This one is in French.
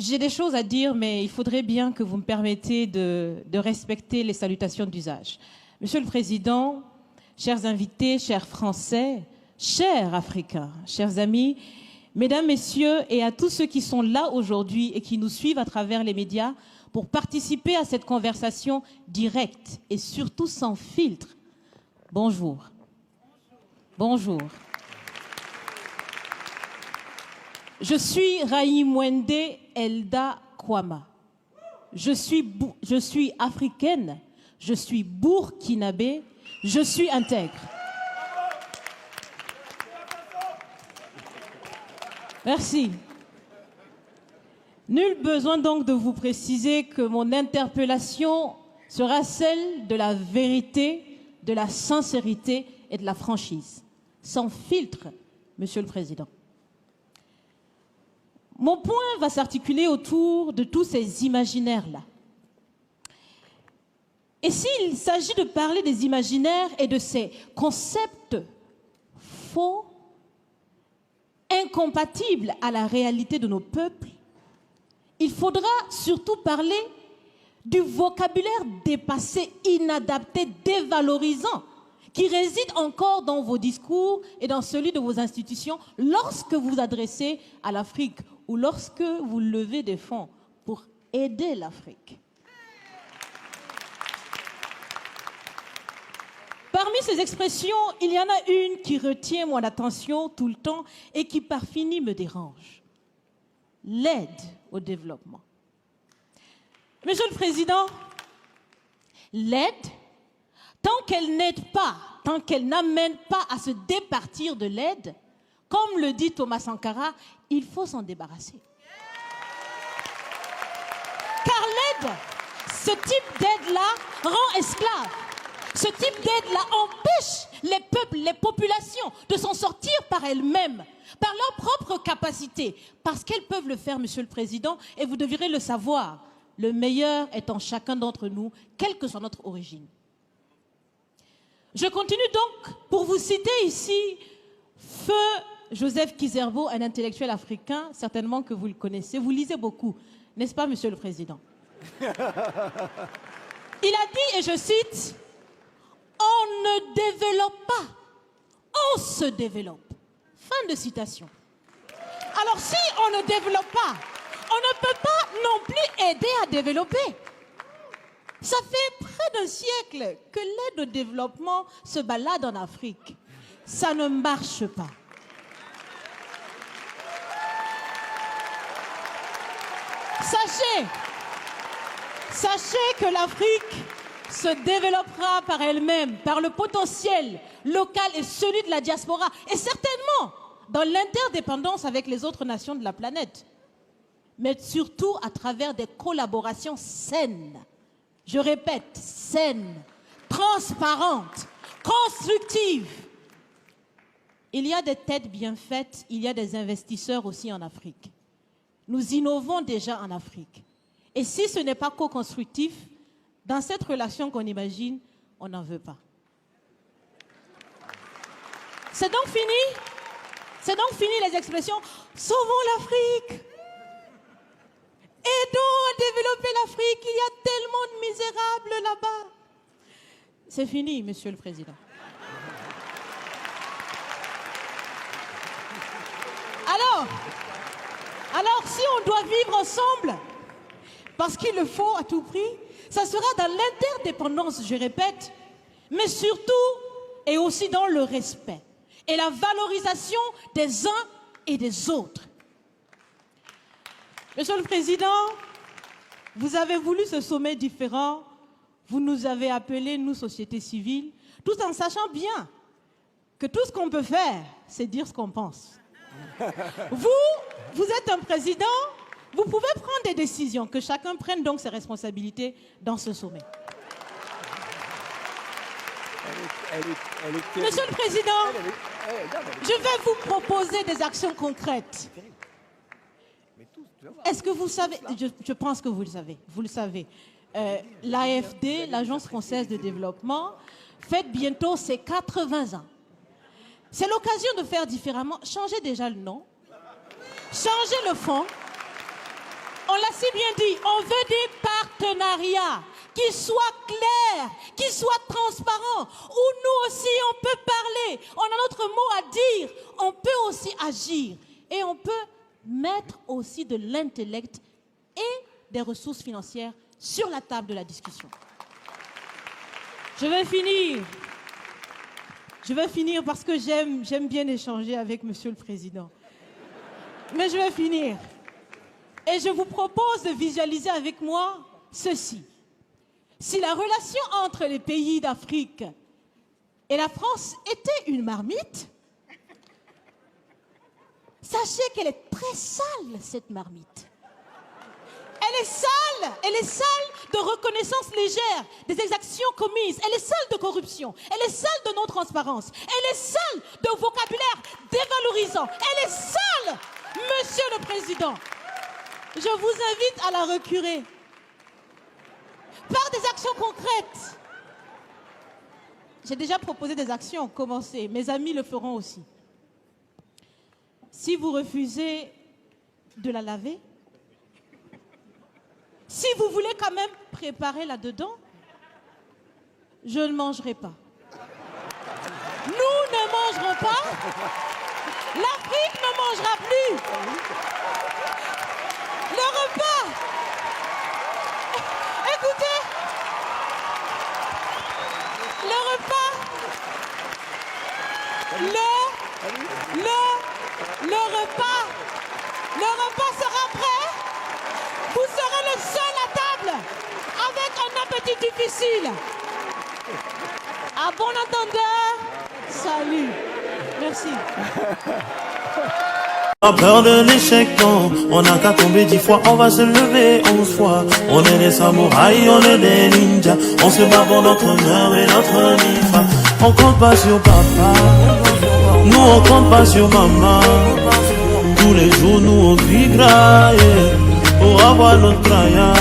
J'ai des choses à dire, mais il faudrait bien que vous me permettiez de respecter les salutations d'usage. Monsieur le Président, chers invités, chers Français, chers Africains, chers amis, Mesdames, Messieurs, et à tous ceux qui sont là aujourd'hui et qui nous suivent à travers les médias pour participer à cette conversation directe et surtout sans filtre. Bonjour. Bonjour. Je suis Raïmwende Elda Kwama. Je suis africaine, je suis burkinabé, je suis intègre. Merci. Nul besoin donc de vous préciser que mon interpellation sera celle de la vérité, de la sincérité et de la franchise. Sans filtre, Monsieur le Président. Mon point va s'articuler autour de tous ces imaginaires-là. Et s'il s'agit de parler des imaginaires et de ces concepts faux, incompatibles à la réalité de nos peuples, il faudra surtout parler du vocabulaire dépassé, inadapté, dévalorisant, qui réside encore dans vos discours et dans celui de vos institutions lorsque vous vous adressez à l'Afrique ou lorsque vous levez des fonds pour aider l'Afrique. Parmi ces expressions, il y en a une qui retient mon attention tout le temps et qui par fini me dérange. L'aide au développement. Monsieur le Président, l'aide, tant qu'elle n'aide pas, tant qu'elle n'amène pas à se départir de l'aide, comme le dit Thomas Sankara, il faut s'en débarrasser. Car l'aide, ce type d'aide-là rend esclave. Ce type d'aide-là empêche les peuples, les populations de s'en sortir par elles-mêmes, par leur propre capacité, parce qu'elles peuvent le faire, Monsieur le Président, et vous devrez le savoir. Le meilleur est en chacun d'entre nous, quelle que soit notre origine. Je continue donc pour vous citer ici Feu Joseph Kizerbo, un intellectuel africain, certainement que vous le connaissez. Vous lisez beaucoup, n'est-ce pas, Monsieur le Président? Il a dit, et je cite, « On ne développe pas, on se développe. » Fin de citation. Alors si on ne développe pas, on ne peut pas non plus aider à développer. Ça fait près d'un siècle que l'aide au développement se balade en Afrique. Ça ne marche pas. Sachez que l'Afrique se développera par elle-même, par le potentiel local et celui de la diaspora, et certainement dans l'interdépendance avec les autres nations de la planète, mais surtout à travers des collaborations saines. Je répète, saines, transparentes, constructives. Il y a des têtes bien faites, il y a des investisseurs aussi en Afrique. Nous innovons déjà en Afrique. Et si ce n'est pas co-constructif, dans cette relation qu'on imagine, on n'en veut pas. C'est donc fini? C'est donc fini les expressions « Sauvons l'Afrique !» Aidons à développer l'Afrique, il y a tellement de misérables là-bas. C'est fini, Monsieur le Président. Alors, si on doit vivre ensemble, parce qu'il le faut à tout prix, ça sera dans l'interdépendance, je répète, mais surtout et aussi dans le respect et la valorisation des uns et des autres. Monsieur le Président, vous avez voulu ce sommet différent, vous nous avez appelés, nous, société civile, tout en sachant bien que tout ce qu'on peut faire, c'est dire ce qu'on pense. Vous êtes un président, vous pouvez prendre des décisions, que chacun prenne donc ses responsabilités dans ce sommet. Monsieur le Président, je vais vous proposer des actions concrètes. Est-ce que vous savez, je pense que vous le savez, l'AFD, l'Agence française de développement, fête bientôt ses 80 ans. C'est l'occasion de faire différemment. Changez déjà le nom, changez le fond. on l'a si bien dit, on veut des partenariats qui soient clairs, qui soient transparents, où nous aussi on peut parler, on a notre mot à dire, on peut aussi agir et on peut mettre aussi de l'intellect et des ressources financières sur la table de la discussion. Je vais finir parce que j'aime bien échanger avec Monsieur le Président. Mais je vais finir. Et je vous propose de visualiser avec moi ceci. Si la relation entre les pays d'Afrique et la France était une marmite, sachez qu'elle est très sale, cette marmite. Elle est sale de reconnaissance légère des exactions commises, elle est sale de corruption, elle est sale de non-transparence, elle est sale de vocabulaire dévalorisant, elle est sale, Monsieur le Président. Je vous invite à la recurer par des actions concrètes. J'ai déjà proposé des actions, commencez, mes amis le feront aussi. Si vous refusez de la laver, si vous voulez quand même préparer là-dedans, je ne mangerai pas. Nous ne mangerons pas. L'Afrique ne mangera plus. Le repas. Écoutez. Le repas. Le repas sera prêt. Vous serez le seul à table avec un appétit difficile. À bon entendeur, salut. Merci. Pas peur de l'échec, non. On n'a qu'à tomber 10 fois, on va se lever 11 fois. On est des samouraïs, on est des ninjas. On se bat pour notre honneur et notre nifa. On compte pas sur papa, nous on compte pas sur maman. Tous les jours nous on vit grailler pour avoir notre craya.